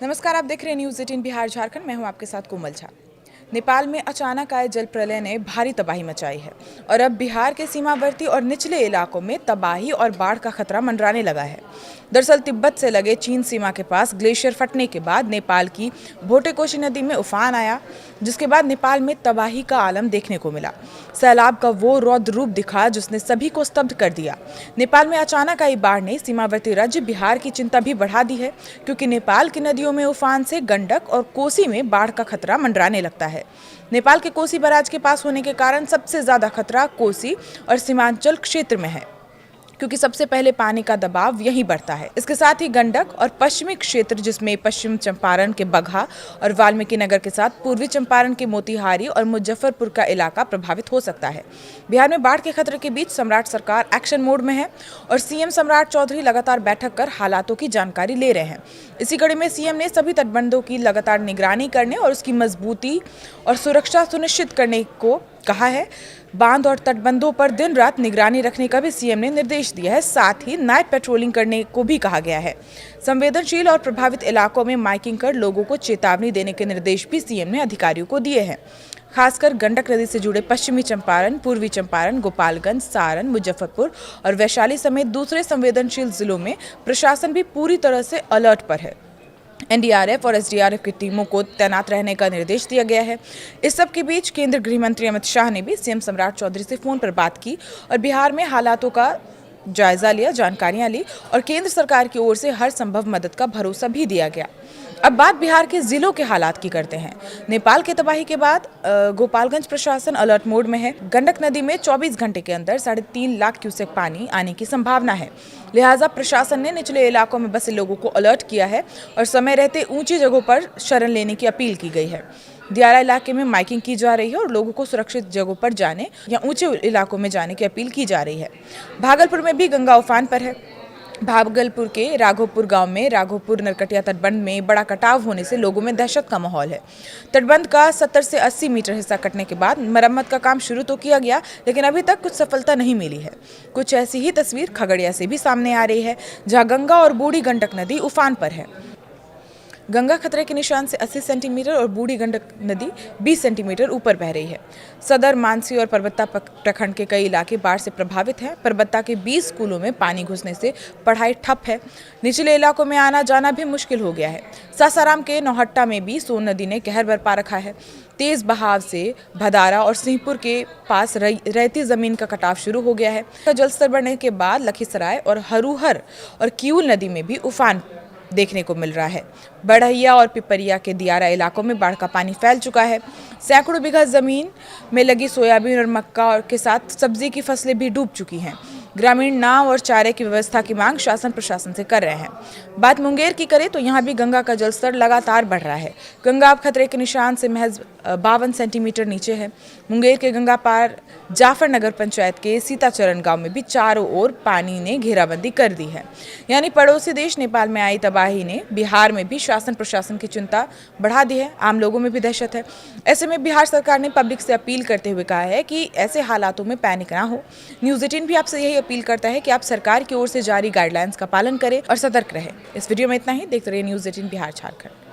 नमस्कार, आप देख रहे हैं न्यूज़ 18 बिहार झारखंड। मैं हूं आपके साथ कोमल झा। नेपाल में अचानक आए जल प्रलय ने भारी तबाही मचाई है और अब बिहार के सीमावर्ती और निचले इलाकों में तबाही और बाढ़ का खतरा मंडराने लगा है। दरअसल तिब्बत से लगे चीन सीमा के पास ग्लेशियर फटने के बाद नेपाल की भोटेकोशी नदी में उफान आया, जिसके बाद नेपाल में तबाही का आलम देखने को मिला। सैलाब का वो रौद्र रूप दिखा जिसने सभी को स्तब्ध कर दिया। नेपाल में अचानक आई बाढ़ ने सीमावर्ती राज्य बिहार की चिंता भी बढ़ा दी है, क्योंकि नेपाल की नदियों में उफान से गंडक और कोसी में बाढ़ का खतरा मंडराने लगता है। नेपाल के कोसी बैराज के पास होने के कारण सबसे ज्यादा खतरा कोसी और सीमांचल क्षेत्र में है, क्योंकि सबसे पहले पानी का दबाव यहीं बढ़ता है। इसके साथ ही गंडक और पश्चिमी क्षेत्र, जिसमें पश्चिम चंपारण के बगहा और वाल्मीकि नगर के साथ पूर्वी चंपारण के मोतिहारी और मुजफ्फरपुर का इलाका प्रभावित हो सकता है। बिहार में बाढ़ के खतरे के बीच सम्राट सरकार एक्शन मोड में है और सीएम सम्राट चौधरी लगातार बैठक कर हालातों की जानकारी ले रहे हैं। इसी कड़ी में सीएम ने सभी तटबंधों की लगातार निगरानी करने और उसकी मजबूती और सुरक्षा सुनिश्चित करने को कहा है। बांध और तटबंधों पर दिन रात निगरानी रखने का भी सीएम ने निर्देश दिया है। साथ ही नाइट पेट्रोलिंग करने को भी कहा गया है। संवेदनशील और प्रभावित इलाकों में माइकिंग कर लोगों को चेतावनी देने के निर्देश भी सीएम ने अधिकारियों को दिए हैं। खासकर गंडक नदी से जुड़े पश्चिमी चंपारण, पूर्वी चंपारण, गोपालगंज, सारण, मुजफ्फरपुर और वैशाली समेत दूसरे संवेदनशील जिलों में प्रशासन भी पूरी तरह से अलर्ट पर है। एनडीआरएफ और एसडीआरएफ की टीमों को तैनात रहने का निर्देश दिया गया है। इस सब के बीच केंद्रीय गृह मंत्री अमित शाह ने भी सीएम सम्राट चौधरी से फोन पर बात की और बिहार में हालातों का जायजा लिया, जानकारियां ली और केंद्र सरकार की ओर से हर संभव मदद का भरोसा भी दिया गया। अब बात बिहार के जिलों के हालात की करते हैं। नेपाल के तबाही के बाद गोपालगंज प्रशासन अलर्ट मोड में है। गंडक नदी में 24 घंटे के अंदर 3.5 लाख क्यूसेक पानी आने की संभावना है। लिहाजा प्रशासन ने निचले इलाकों में बसे लोगों को अलर्ट किया है और समय रहते ऊंची जगहों पर शरण लेने की अपील की गई है। दियारा इलाके में माइकिंग की जा रही है और लोगों को सुरक्षित जगहों पर जाने या ऊंचे इलाकों में जाने की अपील की जा रही है। भागलपुर में भी गंगा उफान पर है। भागलपुर के राघोपुर गांव में राघोपुर नरकटिया तटबंध में बड़ा कटाव होने से लोगों में दहशत का माहौल है। तटबंध का 70 से 80 मीटर हिस्सा कटने के बाद मरम्मत का काम शुरू तो किया गया, लेकिन अभी तक कुछ सफलता नहीं मिली है। कुछ ऐसी ही तस्वीर खगड़िया से भी सामने आ रही है, जहां गंगा और बूढ़ी गंडक नदी उफान पर है। गंगा खतरे के निशान से 80 सेंटीमीटर और बूढ़ी गंडक नदी 20 सेंटीमीटर ऊपर बह रही है। सदर, मानसी और परबत्ता प्रखंड के कई इलाके बाढ़ से प्रभावित हैं। परबत्ता के 20 स्कूलों में पानी घुसने से पढ़ाई ठप है। निचले इलाकों में आना जाना भी मुश्किल हो गया है। सासाराम के नौहट्टा में भी सोन नदी ने कहर बरपा रखा है। तेज बहाव से भदारा और सिंहपुर के पास रहती जमीन का कटाव शुरू हो गया है। जलस्तर बढ़ने के बाद लखीसराय और हरुहर और किऊल नदी में भी उफान देखने को मिल रहा है। बढ़ैया और पिपरिया के दियारा इलाकों में बाढ़ का पानी फैल चुका है। सैकड़ों बीघा जमीन में लगी सोयाबीन और मक्का और के साथ सब्जी की फसलें भी डूब चुकी हैं। ग्रामीण नाव और चारे की व्यवस्था की मांग शासन प्रशासन से कर रहे हैं। बात मुंगेर की करें तो यहाँ भी गंगा का जलस्तर लगातार बढ़ रहा है। गंगा अब खतरे के निशान से महज 52 सेंटीमीटर नीचे है। मुंगेर के गंगा पार जाफर नगर पंचायत के सीताचरण गांव में भी चारों ओर पानी ने घेराबंदी कर दी है। यानी पड़ोसी देश नेपाल में आई तबाही ने बिहार में भी शासन प्रशासन की चिंता बढ़ा दी है। आम लोगों में भी दहशत है। ऐसे में बिहार सरकार ने पब्लिक से अपील करते हुए कहा है कि ऐसे हालातों में पैनिक ना हो। न्यूज़ 18 भी आपसे यही अपील करता है कि आप सरकार की ओर से जारी गाइडलाइंस का पालन करें और सतर्क रहें। इस वीडियो में इतना ही। देखते रहिए न्यूज़ 18 बिहार झारखंड।